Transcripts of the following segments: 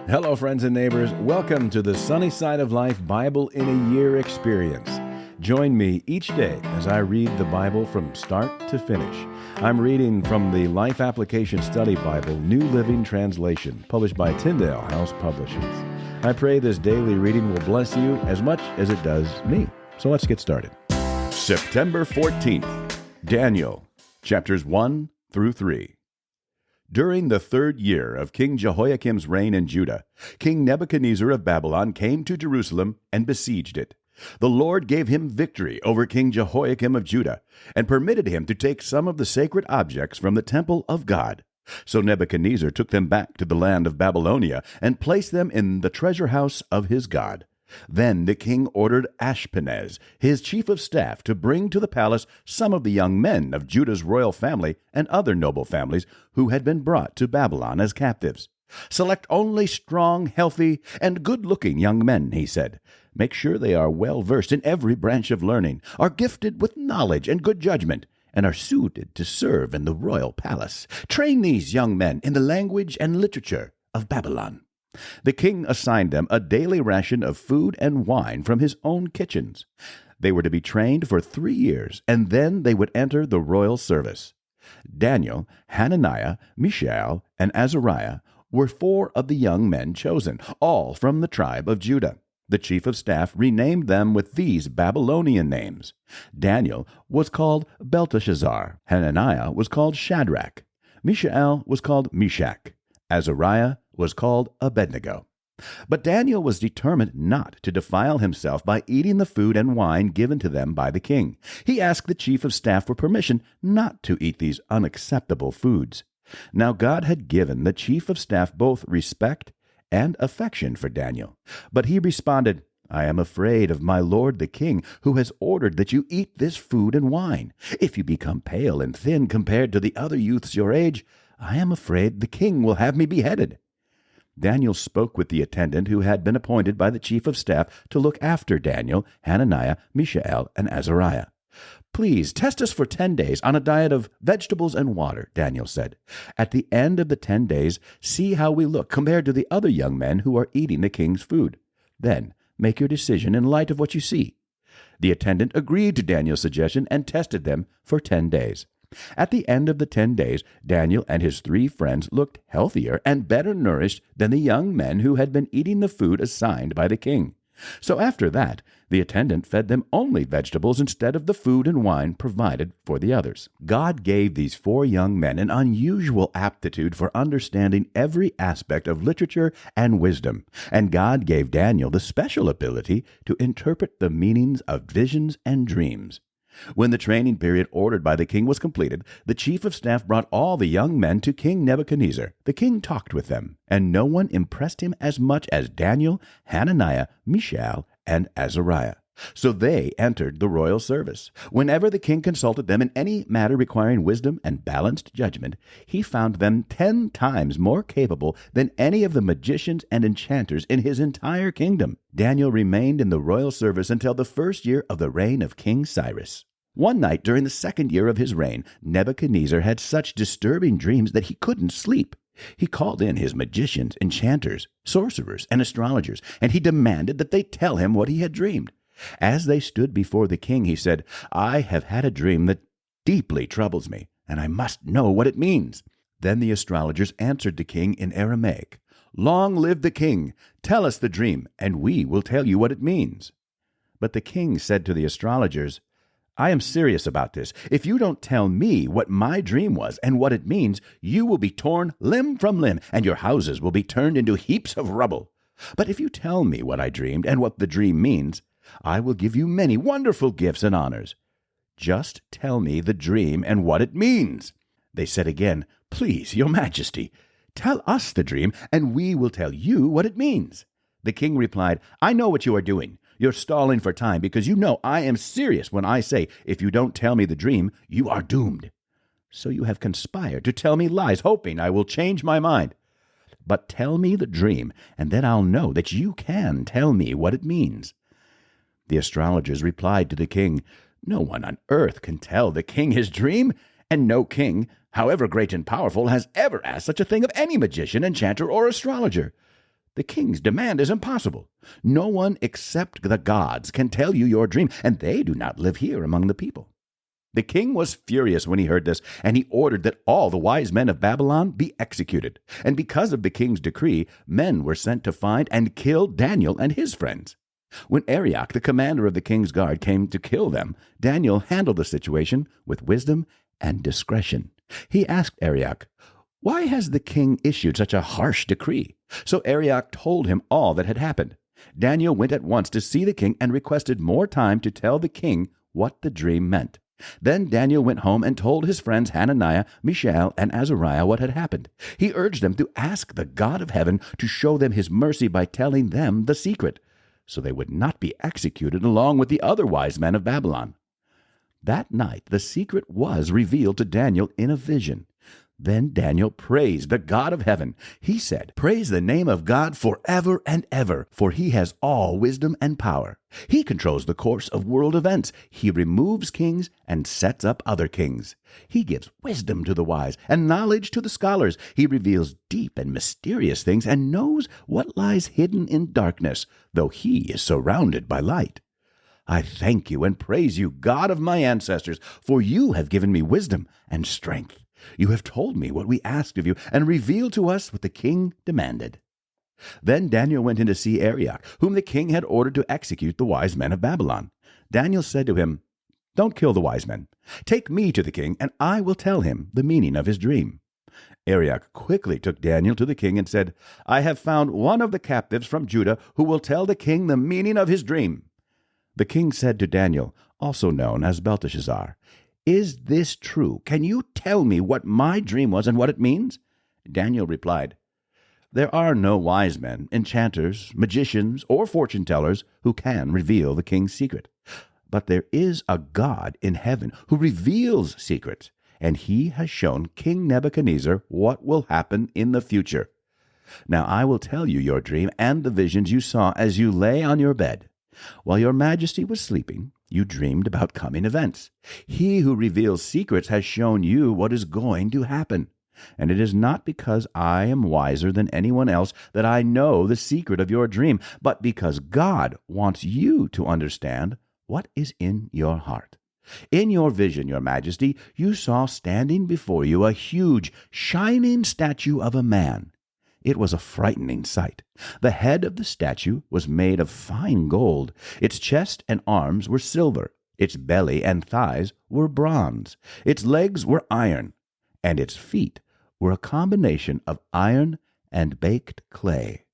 Hello, friends and neighbors. Welcome to the Sunny Side of Life Bible in a Year experience. Join me each day as I read the Bible from start to finish. I'm reading from the Life Application Study Bible, New Living Translation, published by Tyndale House Publishers. I pray this daily reading will bless you as much as it does me. So let's get started. September 14th, Daniel, chapters 1 through 3. During the 3rd year of King Jehoiakim's reign in Judah, King Nebuchadnezzar of Babylon came to Jerusalem and besieged it. The Lord gave him victory over King Jehoiakim of Judah and permitted him to take some of the sacred objects from the temple of God. So Nebuchadnezzar took them back to the land of Babylonia and placed them in the treasure house of his God. Then the king ordered Ashpenaz, his chief of staff, to bring to the palace some of the young men of Judah's royal family and other noble families who had been brought to Babylon as captives. Select only strong, healthy, and good-looking young men, he said. Make sure they are well-versed in every branch of learning, are gifted with knowledge and good judgment, and are suited to serve in the royal palace. Train these young men in the language and literature of Babylon. The king assigned them a daily ration of food and wine from his own kitchens. They were to be trained for 3 years, and then they would enter the royal service. Daniel, Hananiah, Mishael, and Azariah were 4 of the young men chosen, all from the tribe of Judah. The chief of staff renamed them with these Babylonian names. Daniel was called Belteshazzar. Hananiah was called Shadrach. Mishael was called Meshach. Azariah was called Abednego. But Daniel was determined not to defile himself by eating the food and wine given to them by the king. He asked the chief of staff for permission not to eat these unacceptable foods. Now God had given the chief of staff both respect and affection for Daniel. But he responded, I am afraid of my lord the king, who has ordered that you eat this food and wine. If you become pale and thin compared to the other youths your age, I am afraid the king will have me beheaded. Daniel spoke with the attendant who had been appointed by the chief of staff to look after Daniel, Hananiah, Mishael, and Azariah. Please test us for 10 days on a diet of vegetables and water, Daniel said. At the end of the 10 days, see how we look compared to the other young men who are eating the king's food. Then make your decision in light of what you see. The attendant agreed to Daniel's suggestion and tested them for 10 days. At the end of the 10 days, Daniel and his 3 friends looked healthier and better nourished than the young men who had been eating the food assigned by the king. So after that, the attendant fed them only vegetables instead of the food and wine provided for the others. God gave these 4 young men an unusual aptitude for understanding every aspect of literature and wisdom, and God gave Daniel the special ability to interpret the meanings of visions and dreams. When the training period ordered by the king was completed, the chief of staff brought all the young men to King Nebuchadnezzar. The king talked with them, and no one impressed him as much as Daniel, Hananiah, Mishael, and Azariah. So they entered the royal service. Whenever the king consulted them in any matter requiring wisdom and balanced judgment, he found them 10 times more capable than any of the magicians and enchanters in his entire kingdom. Daniel remained in the royal service until the 1st year of the reign of King Cyrus. One night during the 2nd year of his reign, Nebuchadnezzar had such disturbing dreams that he couldn't sleep. He called in his magicians, enchanters, sorcerers, and astrologers, and he demanded that they tell him what he had dreamed. As they stood before the king, he said, I have had a dream that deeply troubles me, and I must know what it means. Then the astrologers answered the king in Aramaic, Long live the king! Tell us the dream, and we will tell you what it means. But the king said to the astrologers, I am serious about this. If you don't tell me what my dream was and what it means, you will be torn limb from limb, and your houses will be turned into heaps of rubble. But if you tell me what I dreamed and what the dream means, I will give you many wonderful gifts and honors. Just tell me the dream and what it means. They said again, Please, your majesty, tell us the dream, and we will tell you what it means. The king replied, I know what you are doing. You're stalling for time because you know I am serious when I say, if you don't tell me the dream, you are doomed. So you have conspired to tell me lies, hoping I will change my mind. But tell me the dream, and then I'll know that you can tell me what it means. The astrologers replied to the king, No one on earth can tell the king his dream, and no king, however great and powerful, has ever asked such a thing of any magician, enchanter, or astrologer. The king's demand is impossible. No one except the gods can tell you your dream, and they do not live here among the people." The king was furious when he heard this, and he ordered that all the wise men of Babylon be executed. And because of the king's decree, men were sent to find and kill Daniel and his friends. When Arioch, the commander of the king's guard, came to kill them, Daniel handled the situation with wisdom and discretion. He asked Arioch, "Why has the king issued such a harsh decree?" So Arioch told him all that had happened. Daniel went at once to see the king and requested more time to tell the king what the dream meant. Then Daniel went home and told his friends Hananiah, Mishael, and Azariah what had happened. He urged them to ask the God of heaven to show them his mercy by telling them the secret, so they would not be executed along with the other wise men of Babylon. That night the secret was revealed to Daniel in a vision. Then Daniel praised the God of heaven. He said, "Praise the name of God forever and ever, for he has all wisdom and power. He controls the course of world events. He removes kings and sets up other kings. He gives wisdom to the wise and knowledge to the scholars. He reveals deep and mysterious things and knows what lies hidden in darkness, though he is surrounded by light. I thank you and praise you, God of my ancestors, for you have given me wisdom and strength. You have told me what we asked of you and revealed to us what the king demanded." Then Daniel went in to see Arioch, whom the king had ordered to execute the wise men of Babylon. Daniel said to him, "Don't kill the wise men. Take me to the king, and I will tell him the meaning of his dream." Arioch quickly took Daniel to the king and said, "I have found one of the captives from Judah who will tell the king the meaning of his dream." The king said to Daniel, also known as Belteshazzar, "Is this true? Can you tell me what my dream was and what it means?" Daniel replied, "There are no wise men, enchanters, magicians, or fortune-tellers who can reveal the king's secret. But there is a God in heaven who reveals secrets, and he has shown King Nebuchadnezzar what will happen in the future. Now I will tell you your dream and the visions you saw as you lay on your bed. While your majesty was sleeping, you dreamed about coming events. He who reveals secrets has shown you what is going to happen. And it is not because I am wiser than anyone else that I know the secret of your dream, but because God wants you to understand what is in your heart. In your vision, your majesty, you saw standing before you a huge, shining statue of a man. It was a frightening sight. The head of the statue was made of fine gold. Its chest and arms were silver. Its belly and thighs were bronze. Its legs were iron. And its feet were a combination of iron and baked clay.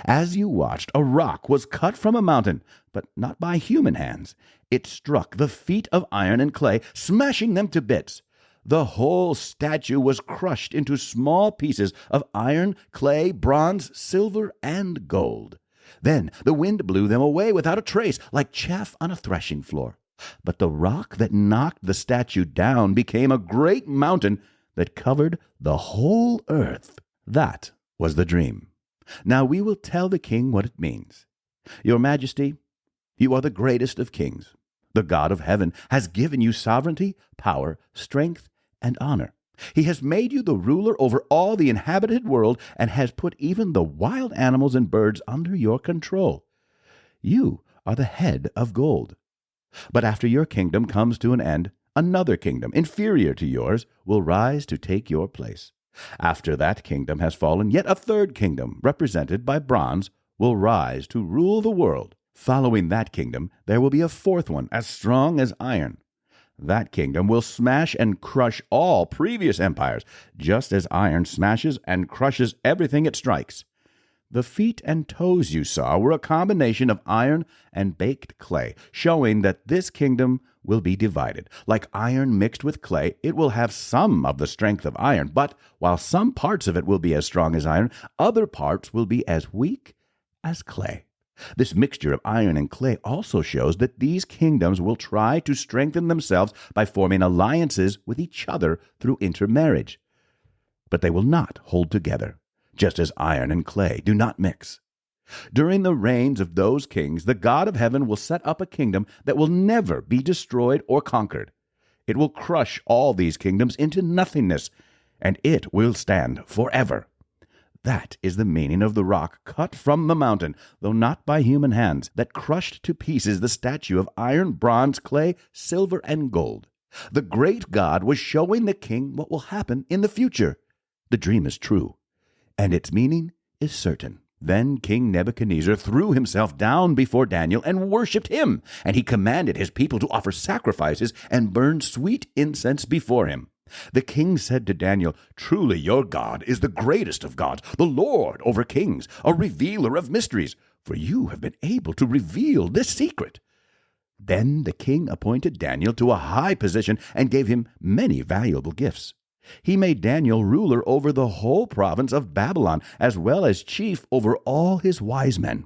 As you watched, a rock was cut from a mountain, but not by human hands. It struck the feet of iron and clay, smashing them to bits. The whole statue was crushed into small pieces of iron, clay, bronze, silver, and gold. Then the wind blew them away without a trace, like chaff on a threshing floor. But the rock that knocked the statue down became a great mountain that covered the whole earth. That was the dream. Now we will tell the king what it means. Your Majesty, you are the greatest of kings. The God of heaven has given you sovereignty, power, strength, and honor. He has made you the ruler over all the inhabited world and has put even the wild animals and birds under your control. You are the head of gold. But after your kingdom comes to an end, another kingdom, inferior to yours, will rise to take your place. After that kingdom has fallen, yet a third kingdom, represented by bronze, will rise to rule the world. Following that kingdom, there will be a fourth one, as strong as iron. That kingdom will smash and crush all previous empires, just as iron smashes and crushes everything it strikes. The feet and toes you saw were a combination of iron and baked clay, showing that this kingdom will be divided. Like iron mixed with clay, it will have some of the strength of iron, but while some parts of it will be as strong as iron, other parts will be as weak as clay. This mixture of iron and clay also shows that these kingdoms will try to strengthen themselves by forming alliances with each other through intermarriage. But they will not hold together, just as iron and clay do not mix. During the reigns of those kings, the God of heaven will set up a kingdom that will never be destroyed or conquered. It will crush all these kingdoms into nothingness, and it will stand forever. That is the meaning of the rock cut from the mountain, though not by human hands, that crushed to pieces the statue of iron, bronze, clay, silver, and gold. The great God was showing the king what will happen in the future. The dream is true, and its meaning is certain. Then King Nebuchadnezzar threw himself down before Daniel and worshipped him, and he commanded his people to offer sacrifices and burn sweet incense before him. The king said to Daniel, "Truly your God is the greatest of gods, the Lord over kings, a revealer of mysteries, for you have been able to reveal this secret." Then the king appointed Daniel to a high position and gave him many valuable gifts. He made Daniel ruler over the whole province of Babylon, as well as chief over all his wise men.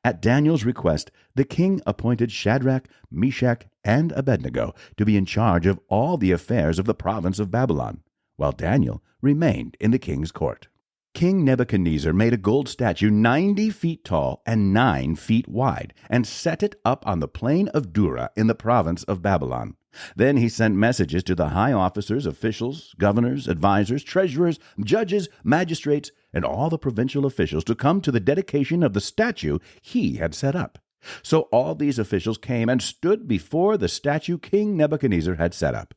At Daniel's request, the king appointed Shadrach, Meshach, and Abednego to be in charge of all the affairs of the province of Babylon, while Daniel remained in the king's court. King Nebuchadnezzar made a gold statue 90 feet tall and 9 feet wide, and set it up on the plain of Dura in the province of Babylon. Then he sent messages to the high officers, officials, governors, advisors, treasurers, judges, magistrates, and all the provincial officials to come to the dedication of the statue he had set up. So all these officials came and stood before the statue King Nebuchadnezzar had set up.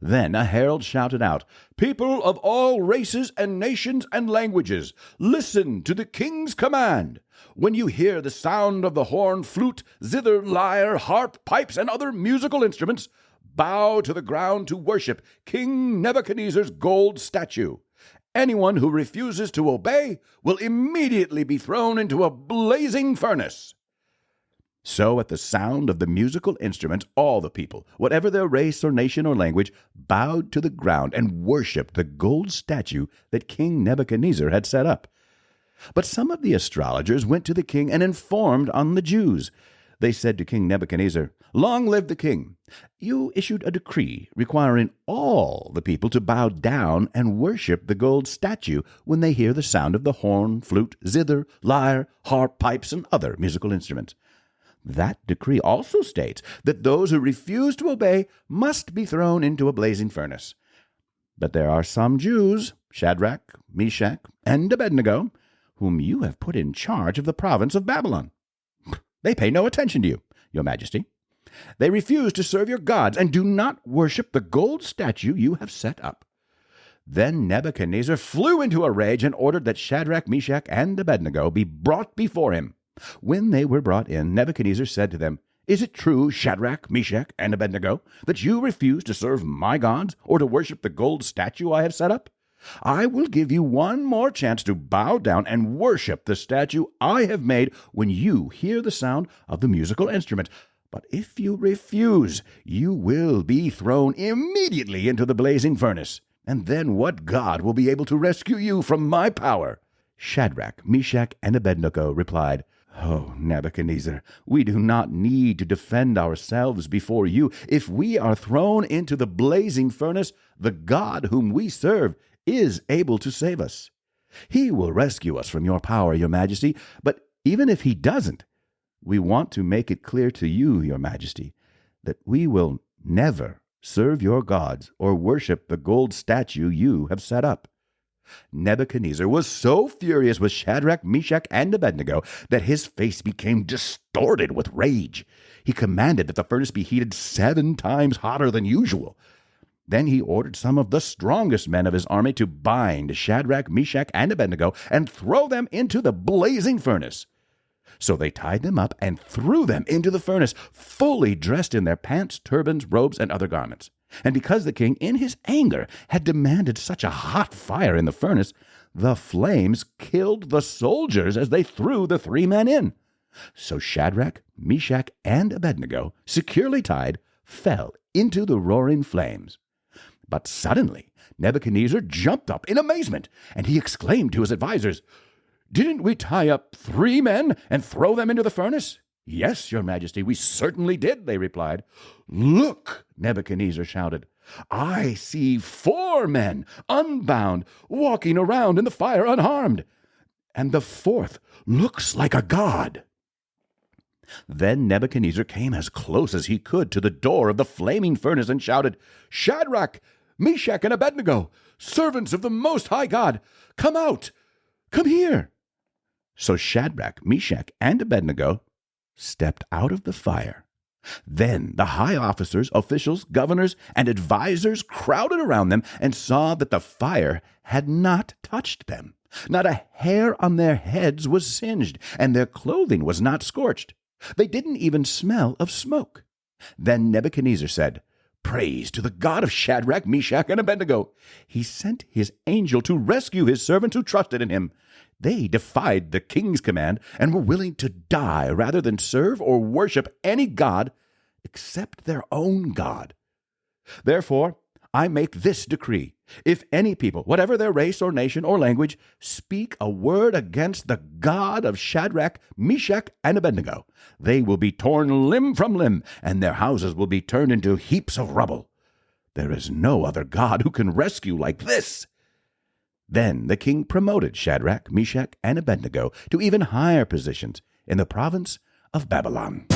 Then a herald shouted out, "People of all races and nations and languages, listen to the king's command. When you hear the sound of the horn, flute, zither, lyre, harp, pipes, and other musical instruments, bow to the ground to worship King Nebuchadnezzar's gold statue. Anyone who refuses to obey will immediately be thrown into a blazing furnace." So at the sound of the musical instruments, all the people, whatever their race or nation or language, bowed to the ground and worshipped the gold statue that King Nebuchadnezzar had set up. But some of the astrologers went to the king and informed on the Jews. They said to King Nebuchadnezzar, "Long live the king! You issued a decree requiring all the people to bow down and worship the gold statue when they hear the sound of the horn, flute, zither, lyre, harp, pipes, and other musical instruments. That decree also states that those who refuse to obey must be thrown into a blazing furnace. But there are some Jews, Shadrach, Meshach, and Abednego, whom you have put in charge of the province of Babylon. They pay no attention to you, your majesty. They refuse to serve your gods and do not worship the gold statue you have set up." Then Nebuchadnezzar flew into a rage and ordered that Shadrach, Meshach, and Abednego be brought before him. When they were brought in, Nebuchadnezzar said to them, "Is it true, Shadrach, Meshach, and Abednego, that you refuse to serve my gods or to worship the gold statue I have set up? I will give you one more chance to bow down and worship the statue I have made when you hear the sound of the musical instrument. But if you refuse, you will be thrown immediately into the blazing furnace. And then what God will be able to rescue you from my power?" Shadrach, Meshach, and Abednego replied, "Oh, Nebuchadnezzar, we do not need to defend ourselves before you. If we are thrown into the blazing furnace, the God whom we serve is able to save us. He will rescue us from your power, your majesty. But even if he doesn't, we want to make it clear to you, your majesty, that we will never serve your gods or worship the gold statue you have set up." Nebuchadnezzar was so furious with Shadrach, Meshach, and Abednego that his face became distorted with rage. He commanded that the furnace be heated 7 times hotter than usual. Then he ordered some of the strongest men of his army to bind Shadrach, Meshach, and Abednego and throw them into the blazing furnace. So they tied them up and threw them into the furnace, fully dressed in their pants, turbans, robes, and other garments. And because the king, in his anger, had demanded such a hot fire in the furnace, the flames killed the soldiers as they threw the 3 men in. So Shadrach, Meshach, and Abednego, securely tied, fell into the roaring flames. But suddenly Nebuchadnezzar jumped up in amazement, and he exclaimed to his advisers, "Didn't we tie up 3 men and throw them into the furnace?" "Yes, your majesty, we certainly did," they replied. "Look," Nebuchadnezzar shouted, "I see 4 men, unbound, walking around in the fire unharmed, and the 4th looks like a god." Then Nebuchadnezzar came as close as he could to the door of the flaming furnace and shouted, "Shadrach, Meshach, and Abednego, servants of the Most High God, come out! Come here." So Shadrach, Meshach, and Abednego stepped out of the fire. Then the high officers, officials, governors, and advisers crowded around them and saw that the fire had not touched them. Not a hair on their heads was singed, and their clothing was not scorched. They didn't even smell of smoke. Then Nebuchadnezzar said, "Praise to the God of Shadrach, Meshach, and Abednego. He sent his angel to rescue his servants who trusted in him. They defied the king's command and were willing to die rather than serve or worship any god except their own God. Therefore, I make this decree. If any people, whatever their race or nation or language, speak a word against the God of Shadrach, Meshach, and Abednego, they will be torn limb from limb, and their houses will be turned into heaps of rubble. There is no other God who can rescue like this." Then the king promoted Shadrach, Meshach, and Abednego to even higher positions in the province of Babylon.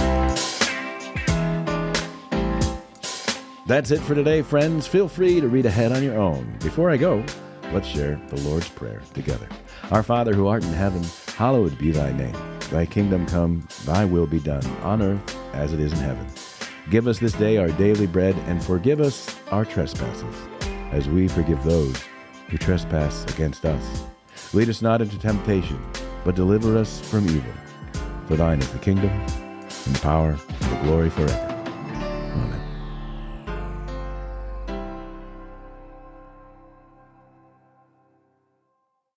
That's it for today, friends. Feel free to read ahead on your own. Before I go, let's share the Lord's Prayer together. Our Father who art in heaven, hallowed be thy name. Thy kingdom come, thy will be done, on earth as it is in heaven. Give us this day our daily bread, and forgive us our trespasses, as we forgive those who trespass against us. Lead us not into temptation, but deliver us from evil. For thine is the kingdom, and the power, and the glory forever. Amen.